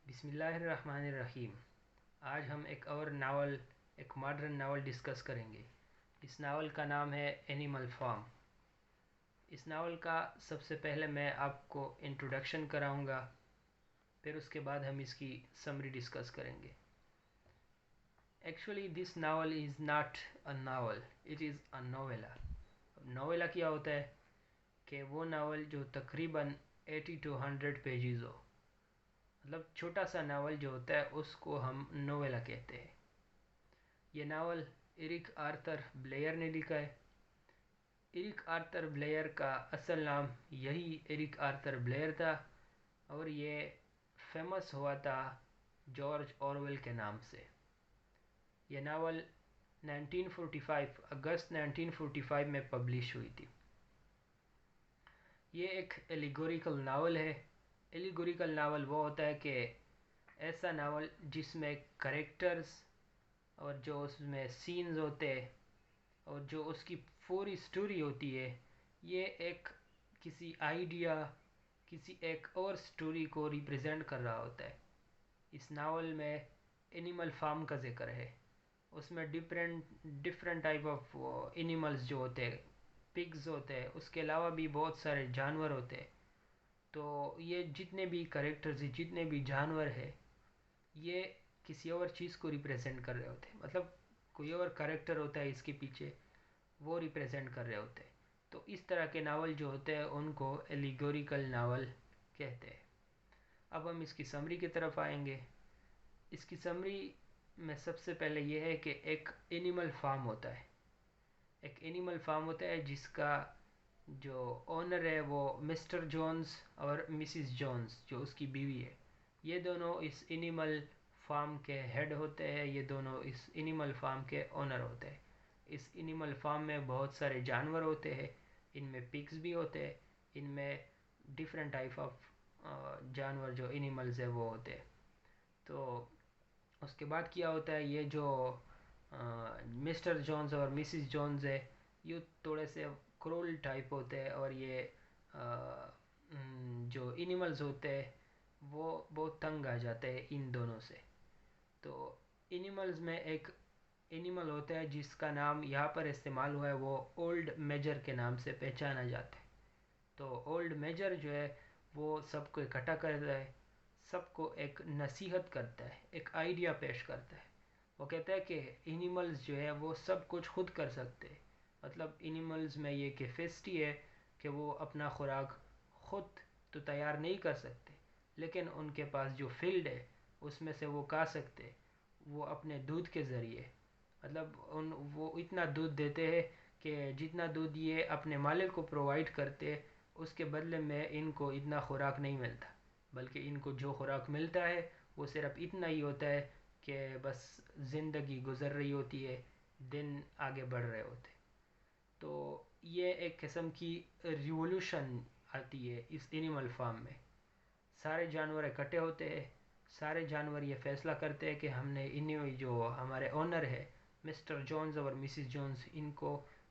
بسم اللہ الرحمن الرحیم۔ آج ہم ایک ماڈرن ناول ڈسکس کریں گے۔ اس ناول کا نام ہے اینیمل فارم۔ اس ناول کا سب سے پہلے میں آپ کو انٹروڈکشن کراؤں گا، پھر اس کے بعد ہم اس کی سمری ڈسکس کریں گے۔ Actually this novel is not a novel, it is a novella. Novella کیا ہوتا ہے کہ وہ ناول جو تقریباً 80 to 100 پیجز ہو، مطلب چھوٹا سا ناول جو ہوتا ہے اس کو ہم نویلا کہتے ہیں۔ یہ ناول ایرک آرتھر بلیئر نے لکھا ہے۔ ایرک آرتھر بلیئر کا اصل نام یہی ایرک آرتھر بلیئر تھا، اور یہ فیمس ہوا تھا جارج اورویل کے نام سے۔ یہ ناول 1945 اگست 1945 میں پبلش ہوئی تھی۔ یہ ایک ایلیگوریکل ناول ہے۔ ایلیگوریکل ناول وہ ہوتا ہے کہ ایسا ناول جس میں کریکٹرز اور جو اس میں سینز ہوتے ہیں اور جو اس کی پوری سٹوری ہوتی ہے، یہ ایک کسی آئیڈیا، کسی ایک اور سٹوری کو ریپریزنٹ کر رہا ہوتا ہے۔ اس ناول میں اینیمل فارم کا ذکر ہے۔ اس میں ڈفرینٹ ٹائپ آف اینیملز جو ہوتے ہیں، پگز ہوتے ہیں، اس کے علاوہ بھی بہت سارے جانور ہوتے ہیں۔ تو یہ جتنے بھی کریکٹرز، جتنے بھی جانور ہیں، یہ کسی اور چیز کو ریپریزنٹ کر رہے ہوتے ہیں، مطلب کوئی اور کریکٹر ہوتا ہے اس کے پیچھے، وہ ریپریزنٹ کر رہے ہوتے ہیں۔ تو اس طرح کے ناول جو ہوتے ہیں ان کو ایلیگوریکل ناول کہتے ہیں۔ اب ہم اس کی سمری کی طرف آئیں گے۔ اس کی سمری میں سب سے پہلے یہ ہے کہ ایک اینیمل فارم ہوتا ہے۔ ایک اینیمل فارم ہوتا ہے جس کا جو اونر ہے وہ مسٹر جونز اور مسز جونز، جو اس کی بیوی ہے، یہ دونوں اس اینیمل فارم کے ہیڈ ہوتے ہیں، یہ دونوں اس اینیمل فارم کے اونر ہوتے ہیں۔ اس اینیمل فارم میں بہت سارے جانور ہوتے ہیں، ان میں پگز بھی ہوتے ہیں، ان میں ڈفرینٹ ٹائپ آف جانور جو اینیملز ہیں وہ ہوتے ہیں۔ تو اس کے بعد کیا ہوتا ہے، یہ جو مسٹر جونز اور مسز جونز ہے، یہ تھوڑے سے کرول ٹائپ ہوتے ہیں، اور یہ جو اینیملز ہوتے ہیں وہ بہت تنگ آ جاتے ہیں ان دونوں سے۔ تو اینیملز میں ایک اینیمل ہوتا ہے جس کا نام یہاں پر استعمال ہوا ہے، وہ اولڈ میجر کے نام سے پہچانا جاتا ہے۔ تو اولڈ میجر جو ہے وہ سب کو اکٹھا کرتا ہے، سب کو ایک نصیحت کرتا ہے، ایک آئیڈیا پیش کرتا ہے۔ وہ کہتا ہے کہ اینیملز جو ہے وہ سب کچھ خود کر سکتے ہیں، مطلب اینیملز میں یہ کیپیسٹی ہے کہ وہ اپنا خوراک خود تو تیار نہیں کر سکتے، لیکن ان کے پاس جو فیلڈ ہے اس میں سے وہ کھا سکتے، وہ اپنے دودھ کے ذریعے، مطلب وہ اتنا دودھ دیتے ہیں کہ جتنا دودھ یہ اپنے مالک کو پرووائڈ کرتے، اس کے بدلے میں ان کو اتنا خوراک نہیں ملتا، بلکہ ان کو جو خوراک ملتا ہے وہ صرف اتنا ہی ہوتا ہے کہ بس زندگی گزر رہی ہوتی ہے، دن آگے بڑھ رہے ہوتے۔ تو یہ ایک قسم کی ریولوشن آتی ہے اس اینیمل فارم میں۔ سارے جانور اکٹھے ہوتے ہیں، سارے جانور یہ فیصلہ کرتے ہیں کہ ہم نے انہیں جو ہمارے اونر ہے مسٹر جونز اور مسز جونز، ان کو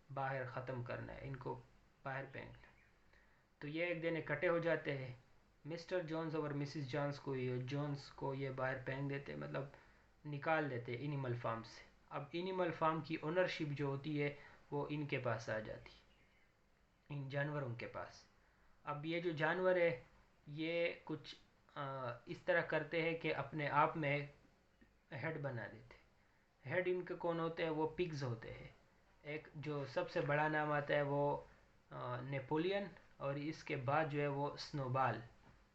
باہر ختم کرنا ہے، ان کو باہر پھینکنا ہے۔ تو یہ ایک دن اکٹھے ہو جاتے ہیں، مسٹر جونز اور مسز جونز کو یہ باہر پھینک دیتے، مطلب نکال دیتے اینیمل فارم سے۔ اب اینیمل فارم کی اونرشپ جو ہوتی ہے وہ ان کے پاس آ جاتی، ان جانوروں کے پاس۔ اب یہ جو جانور ہے یہ کچھ اس طرح کرتے ہیں کہ اپنے آپ میں ہیڈ بنا دیتے۔ ہیڈ ان کے کون ہوتے ہیں؟ وہ پگز ہوتے ہیں۔ ایک جو سب سے بڑا نام آتا ہے وہ نیپولین، اور اس کے بعد جو ہے وہ سنوبال،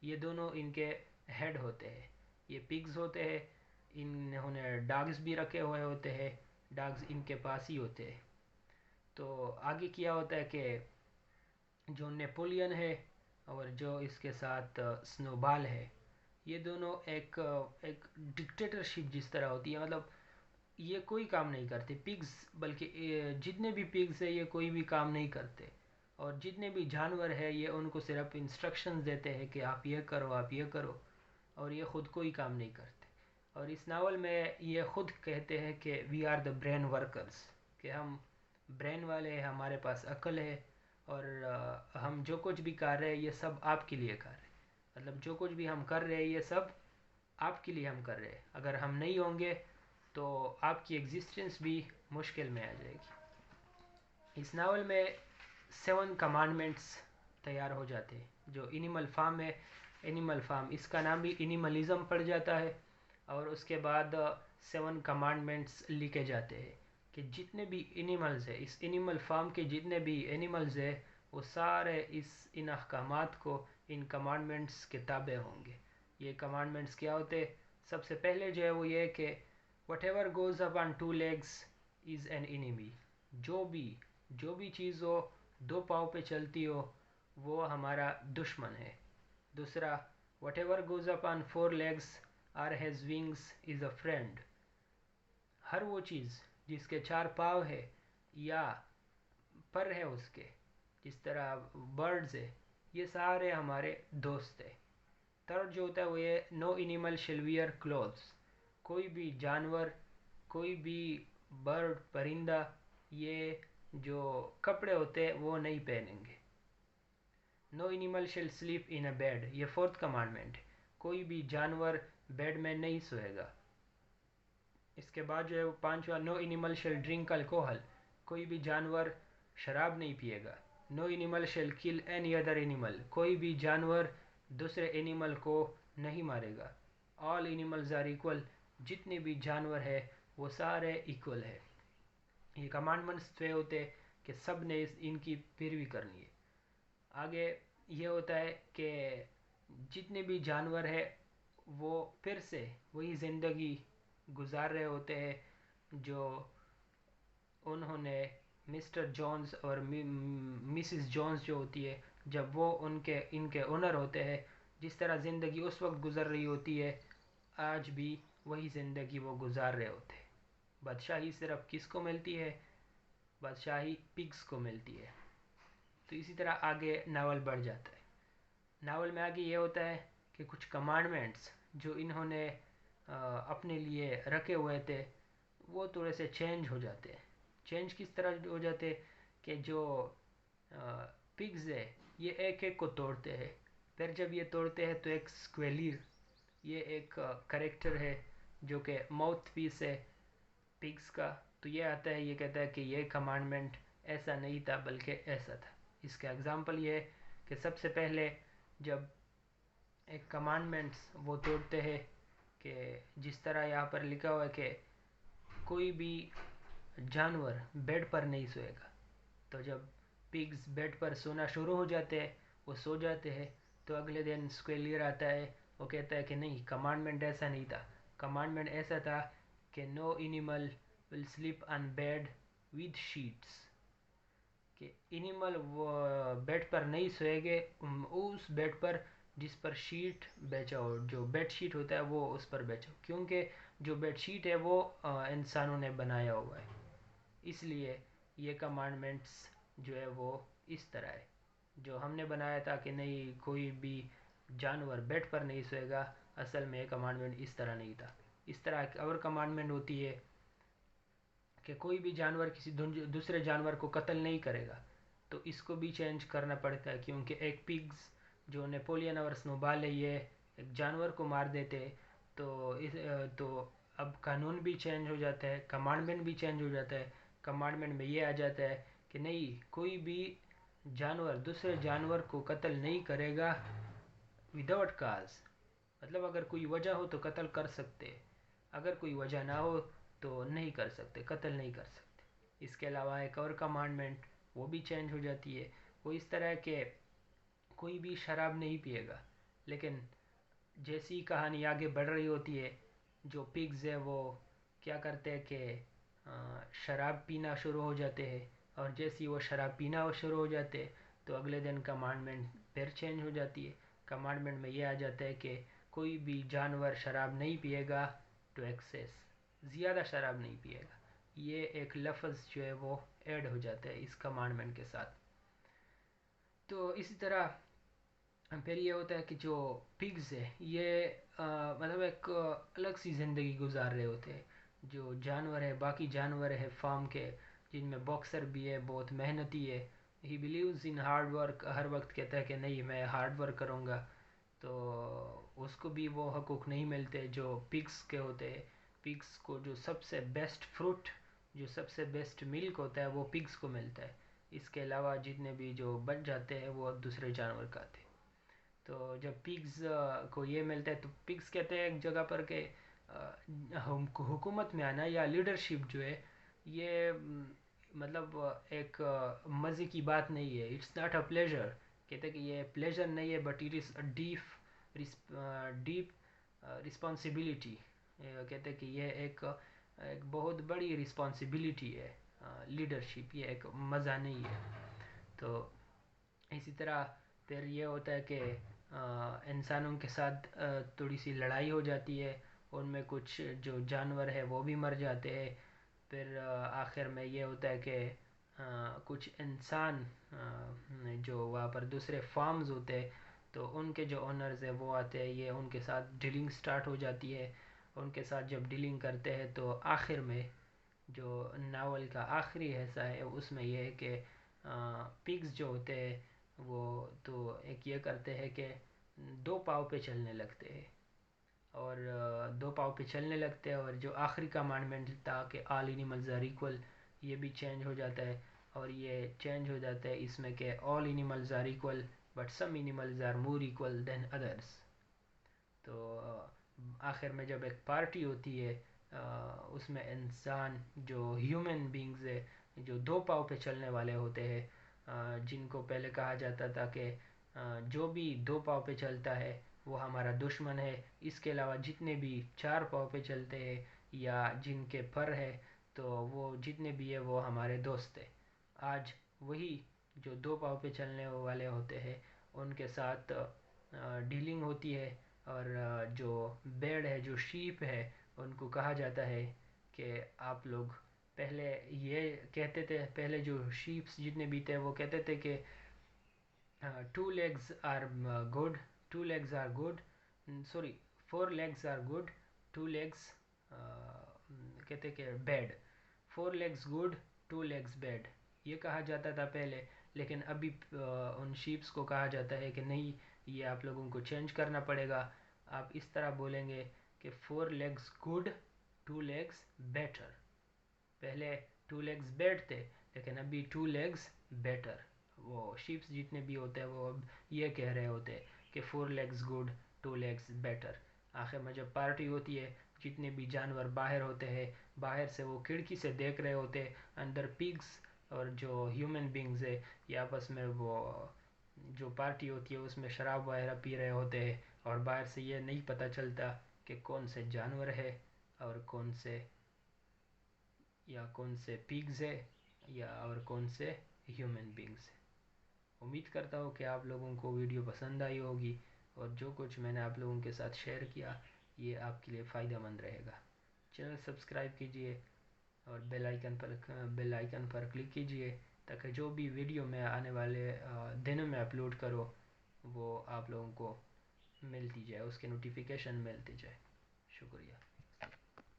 یہ دونوں ان کے ہیڈ ہوتے ہیں۔ یہ پگز ہوتے ہیں، انہوں نے ڈاگز بھی رکھے ہوئے ہوتے ہیں، ڈاگز ان کے پاس ہی ہوتے ہیں۔ تو آگے کیا ہوتا ہے کہ جو نیپولین ہے اور جو اس کے ساتھ سنوبال ہے، یہ دونوں ایک ڈکٹیٹرشپ جس طرح ہوتی ہے، مطلب یہ کوئی کام نہیں کرتے پگز، بلکہ جتنے بھی پگز ہیں یہ کوئی بھی کام نہیں کرتے، اور جتنے بھی جانور ہیں یہ ان کو صرف انسٹرکشنز دیتے ہیں کہ آپ یہ کرو، آپ یہ کرو، اور یہ خود کوئی کام نہیں کرتے۔ اور اس ناول میں یہ خود کہتے ہیں کہ we are the brain workers, کہ ہم برین والے ہیں، ہمارے پاس عقل ہے، اور ہم جو کچھ بھی کر رہے ہیں یہ سب آپ کے لیے کر رہے ہیں، مطلب جو کچھ بھی ہم کر رہے ہیں یہ سب آپ کے لیے ہم کر رہے ہیں. اگر ہم نہیں ہوں گے تو آپ کی ایگزسٹنس بھی مشکل میں آ جائے گی. اس ناول میں 7 کمانڈمنٹس تیار ہو جاتے ہیں. جو اینیمل فارم ہے، اینیمل فارم اس کا نام بھی اینیملزم پڑ جاتا ہے، اور اس کے بعد 7 کمانڈمنٹس لکھے جاتے ہیں کہ جتنے بھی اینیملز ہیں، اس اینیمل فارم کے جتنے بھی اینیملز ہیں وہ سارے ان احکامات کو، ان کمانڈمنٹس کے تابع ہوں گے. یہ کمانڈمنٹس کیا ہوتے؟ سب سے پہلے جو ہے وہ یہ کہ what ever goes up on 2 legs is an enemy. جو بھی چیز ہو 2 پاؤں پہ چلتی ہو وہ ہمارا دشمن ہے. دوسرا whatever goes upon 4 legs اور has wings is a friend. ہر وہ چیز جس کے 4 پاؤں ہے یا پر ہے اس کے، جس طرح برڈز ہے، یہ سارے ہمارے دوست ہیں. تھرڈ جو ہوتا ہے وہ یہ نو اینیمل شیل ویئر کلوتھس. کوئی بھی جانور، کوئی بھی برڈ، پرندہ، یہ جو کپڑے ہوتے ہیں وہ نہیں پہنیں گے. No animal shall sleep in a bed, یہ 4th کمانڈمنٹ. کوئی بھی جانور بیڈ میں نہیں سوئے گا. اس کے بعد جو ہے وہ 5واں نو اینیمل شیل ڈرنک الکوہل. کوئی بھی جانور شراب نہیں پیے گا. نو اینیمل شیل کل اینی ادر اینیمل. کوئی بھی جانور دوسرے اینیمل کو نہیں مارے گا. آل اینیملز آر ایکول. جتنے بھی جانور ہیں وہ سارے ایکول ہے. یہ کمانڈمنٹس جو ہوتے کہ سب نے ان کی پیروی کرنی ہے. آگے یہ ہوتا ہے کہ جتنے بھی جانور ہیں وہ پھر سے وہی زندگی گزار رہے ہوتے ہیں جو انہوں نے مسٹر جونز اور مسز جونز جو ہوتی ہے جب وہ ان کے اونر ہوتے ہیں، جس طرح زندگی اس وقت گزر رہی ہوتی ہے آج بھی وہی زندگی وہ گزار رہے ہوتے ہیں. بادشاہی صرف کس کو ملتی ہے؟ بادشاہی پگز کو ملتی ہے. تو اسی طرح آگے ناول بڑھ جاتا ہے. ناول میں آگے یہ ہوتا ہے کہ کچھ کمانڈمنٹس جو انہوں نے اپنے لیے رکھے ہوئے تھے وہ تھوڑے سے چینج ہو جاتے ہیں. چینج کس طرح ہو جاتے کہ جو پگز ہے یہ ایک ایک کو توڑتے ہیں. پھر جب یہ توڑتے ہیں تو ایک سکویلیر، یہ ایک کریکٹر ہے جو کہ ماؤتھ پیس ہے پگز کا، تو یہ آتا ہے، یہ کہتا ہے کہ یہ کمانڈمنٹ ایسا نہیں تھا بلکہ ایسا تھا. اس کا اگزامپل یہ ہے کہ سب سے پہلے جب ایک کمانڈمنٹس وہ توڑتے ہیں کہ جس طرح یہاں پر لکھا ہوا ہے کہ کوئی بھی جانور بیڈ پر نہیں سوئے گا. تو جب پگز بیڈ پر سونا شروع ہو جاتے ہیں، وہ سو جاتے ہیں، تو اگلے دن سکویلیر آتا ہے، وہ کہتا ہے کہ نہیں، کمانڈمنٹ ایسا نہیں تھا. کمانڈمنٹ ایسا تھا کہ no animal will sleep on bed with sheets. کہ اینیمل وہ بیڈ پر نہیں سوئے گے اس بیڈ پر جس پر شیٹ بیچا ہو، جو بیڈ شیٹ ہوتا ہے وہ اس پر بیچا ہو، کیونکہ جو بیڈ شیٹ ہے وہ انسانوں نے بنایا ہوا ہے. اس لیے یہ کمانڈمنٹس جو ہے وہ اس طرح ہے. جو ہم نے بنایا تھا کہ نہیں کوئی بھی جانور بیڈ پر نہیں سوئے گا، اصل میں یہ کمانڈمنٹ اس طرح نہیں تھا. اس طرح ایک اور کمانڈمنٹ ہوتی ہے کہ کوئی بھی جانور کسی دوسرے جانور کو قتل نہیں کرے گا. تو اس کو بھی چینج کرنا پڑتا ہے کیونکہ ایک پگز جو نیپولین اور سنوبال ہے یہ ایک جانور کو مار دیتے، تو اب قانون بھی چینج ہو جاتا ہے، کمانڈمنٹ بھی چینج ہو جاتا ہے. کمانڈمنٹ میں یہ آ جاتا ہے کہ نہیں، کوئی بھی جانور دوسرے جانور کو قتل نہیں کرے گا وداؤٹ کاز. مطلب اگر کوئی وجہ ہو تو قتل کر سکتے، اگر کوئی وجہ نہ ہو تو نہیں کر سکتے، قتل نہیں کر سکتے. اس کے علاوہ ایک اور کمانڈمنٹ وہ بھی چینج ہو جاتی ہے. وہ اس طرح کہ کوئی بھی شراب نہیں پیے گا. لیکن جیسی کہانی آگے بڑھ رہی ہوتی ہے جو پگز ہے وہ کیا کرتے ہیں کہ شراب پینا شروع ہو جاتے ہیں، اور جیسی وہ شراب پینا شروع ہو جاتے تو اگلے دن کمانڈمنٹ پھر چینج ہو جاتی ہے. کمانڈمنٹ میں یہ آ جاتا ہے کہ کوئی بھی جانور شراب نہیں پیے گا ٹو ایکسیس، زیادہ شراب نہیں پیے گا. یہ ایک لفظ جو ہے وہ ایڈ ہو جاتا ہے اس کمانڈمنٹ کے ساتھ. تو اسی طرح پھر یہ ہوتا ہے کہ جو پگز ہے یہ مطلب ایک الگ سی زندگی گزار رہے ہوتے ہیں. جو جانور ہے، باقی جانور ہے فارم کے، جن میں باکسر بھی ہے، بہت محنتی ہے. He believes in hard work, ہر وقت کہتا ہے کہ نہیں میں ہارڈ ورک کروں گا. تو اس کو بھی وہ حقوق نہیں ملتے جو پگس کے ہوتے ہیں. پگس کو جو سب سے بیسٹ فروٹ، جو سب سے بیسٹ ملک ہوتا ہے وہ پگس کو ملتا ہے. اس کے علاوہ جتنے بھی جو بچ جاتے ہیں وہ دوسرے جانور کھاتے ہیں. تو جب پگز کو یہ ملتا ہے تو پگز کہتے ہیں ایک جگہ پر کہ حکومت میں آنا یا لیڈرشپ جو ہے یہ مطلب ایک مزے کی بات نہیں ہے. It's not a pleasure. کہتے ہیں کہ یہ پلیجر نہیں ہے but it is a deep responsibility. کہتے ہیں کہ یہ ایک بہت بڑی رسپانسبلٹی ہے لیڈرشپ. یہ ایک مزہ نہیں ہے. تو اسی طرح پھر یہ ہوتا ہے کہ انسانوں کے ساتھ تھوڑی سی لڑائی ہو جاتی ہے. ان میں کچھ جو جانور ہے وہ بھی مر جاتے ہیں. پھر آخر میں یہ ہوتا ہے کہ کچھ انسان جو وہاں پر دوسرے فارمز ہوتے ہیں تو ان کے جو اونرز ہیں وہ آتے ہیں. یہ ان کے ساتھ ڈیلنگ سٹارٹ ہو جاتی ہے. ان کے ساتھ جب ڈیلنگ کرتے ہیں تو آخر میں جو ناول کا آخری حصہ ہے اس میں یہ ہے کہ پگز جو ہوتے ہیں وہ تو ایک یہ کرتے ہیں کہ دو پاؤں پہ چلنے لگتے ہیں. اور دو پاؤں پہ چلنے لگتے ہیں اور جو آخری کمانڈمنٹ تھا کہ آل اینیملز آر ایکول یہ بھی چینج ہو جاتا ہے. اور یہ چینج ہو جاتا ہے اس میں کہ all animals are equal but some animals are more equal than others. تو آخر میں جب ایک پارٹی ہوتی ہے اس میں انسان جو ہیومن بینگز ہے جو دو پاؤں پہ چلنے والے ہوتے ہیں جن کو پہلے کہا جاتا تھا کہ جو بھی دو پاؤں پہ چلتا ہے وہ ہمارا دشمن ہے. اس کے علاوہ جتنے بھی چار پاؤں پہ چلتے ہیں یا جن کے پر ہے تو وہ جتنے بھی ہیں وہ ہمارے دوست ہیں. آج وہی جو دو پاؤں پہ چلنے والے ہوتے ہیں ان کے ساتھ ڈیلنگ ہوتی ہے. اور جو بیڑ ہے جو شیپ ہے ان کو کہا جاتا ہے کہ آپ لوگ پہلے یہ کہتے تھے. پہلے جو شیپس جتنے بھی تھے وہ کہتے تھے کہ two legs are good, two legs are good, sorry four legs are good, two legs کہتے کہ bad. Four legs good, two legs bad یہ کہا جاتا تھا پہلے. لیکن ابھی ان شیپس کو کہا جاتا ہے کہ نہیں، یہ آپ لوگوں کو چینج کرنا پڑے گا. آپ اس طرح بولیں گے کہ four legs good, two legs better. پہلے ٹو لیگز بیڈ تھے لیکن ابھی ٹو لیگز بیٹر. وہ شیپس جتنے بھی ہوتے ہیں وہ اب یہ کہہ رہے ہوتے ہیں کہ four legs good, two legs better. آخر میں جب پارٹی ہوتی ہے جتنے بھی جانور باہر ہوتے ہیں، باہر سے وہ کھڑکی سے دیکھ رہے ہوتے ہیں. اندر پگز اور جو ہیومن بینگز ہے یہ آپس میں وہ جو پارٹی ہوتی ہے اس میں شراب وغیرہ پی رہے ہوتے ہیں. اور باہر سے یہ نہیں پتہ چلتا کہ کون سے جانور ہے اور کون سے پگز ہے یا اور کون سے ہیومن بینگز ہے. امید کرتا ہوں کہ آپ لوگوں کو ویڈیو پسند آئی ہوگی اور جو کچھ میں نے آپ لوگوں کے ساتھ شیئر کیا یہ آپ کے لیے فائدہ مند رہے گا. چینل سبسکرائب کیجئے اور بیل آئیکن پر کلک کیجئے تاکہ جو بھی ویڈیو میں آنے والے دنوں میں اپلوڈ کرو وہ آپ لوگوں کو ملتی جائے، اس کے نوٹیفیکیشن ملتی جائے. شکریہ.